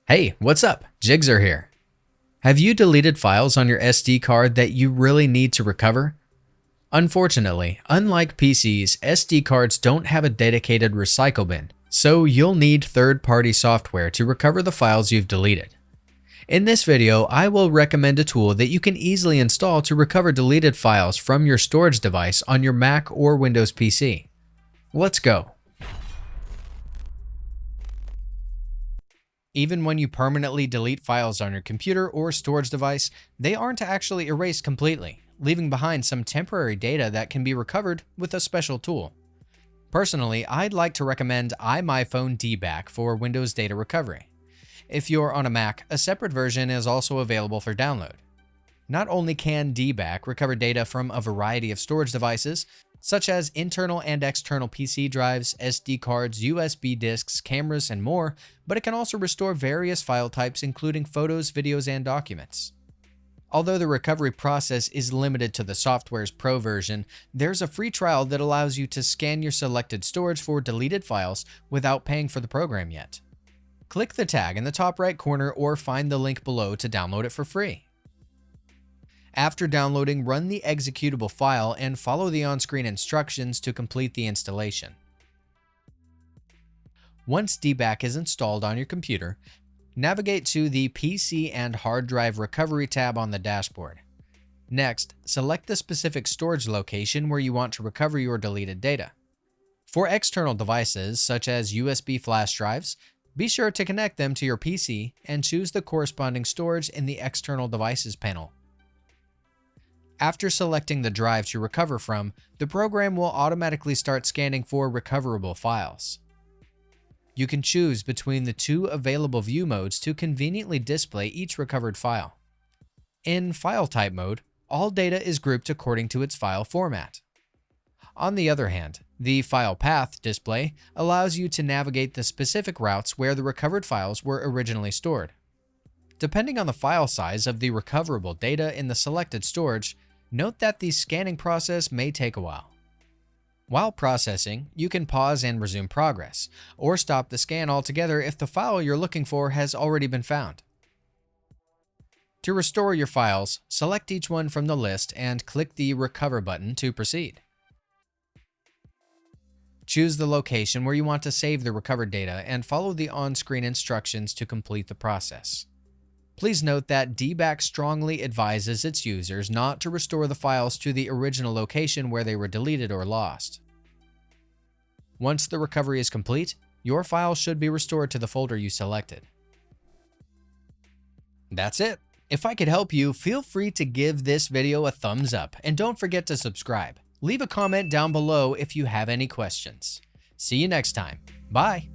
Hey, what's up? Jigxor here. Have you deleted files on your SD card that you really need to recover? Unfortunately, unlike PCs, SD cards don't have a dedicated recycle bin, so you'll need third-party software to recover the files you've deleted. In this video, I will recommend a tool that you can easily install to recover deleted files from your storage device on your Mac or Windows PC. Let's go. Even when you permanently delete files on your computer or storage device, they aren't actually erased completely, leaving behind some temporary data that can be recovered with a special tool. Personally, I'd like to recommend iMyFone DBack for Windows data recovery. If you're on a Mac, a separate version is also available for download. Not only can DBack recover data from a variety of storage devices, such as internal and external PC drives, SD cards, USB disks, cameras, and more, but it can also restore various file types including photos, videos, and documents. Although the recovery process is limited to the software's Pro version, there's a free trial that allows you to scan your selected storage for deleted files without paying for the program yet. Click the tag in the top right corner or find the link below to download it for free. After downloading, run the executable file and follow the on-screen instructions to complete the installation. Once DBack is installed on your computer, navigate to the PC and Hard Drive Recovery tab on the dashboard. Next, select the specific storage location where you want to recover your deleted data. For external devices, such as USB flash drives, be sure to connect them to your PC and choose the corresponding storage in the External Devices panel. After selecting the drive to recover from, the program will automatically start scanning for recoverable files. You can choose between the two available view modes to conveniently display each recovered file. In File Type mode, all data is grouped according to its file format. On the other hand, the File Path display allows you to navigate the specific routes where the recovered files were originally stored. Depending on the file size of the recoverable data in the selected storage, note that the scanning process may take a while. While processing, you can pause and resume progress, or stop the scan altogether if the file you're looking for has already been found. To restore your files, select each one from the list and click the Recover button to proceed. Choose the location where you want to save the recovered data and follow the on-screen instructions to complete the process. Please note that DBack strongly advises its users not to restore the files to the original location where they were deleted or lost. Once the recovery is complete, your files should be restored to the folder you selected. That's it. If I could help you, feel free to give this video a thumbs up and don't forget to subscribe. Leave a comment down below if you have any questions. See you next time. Bye.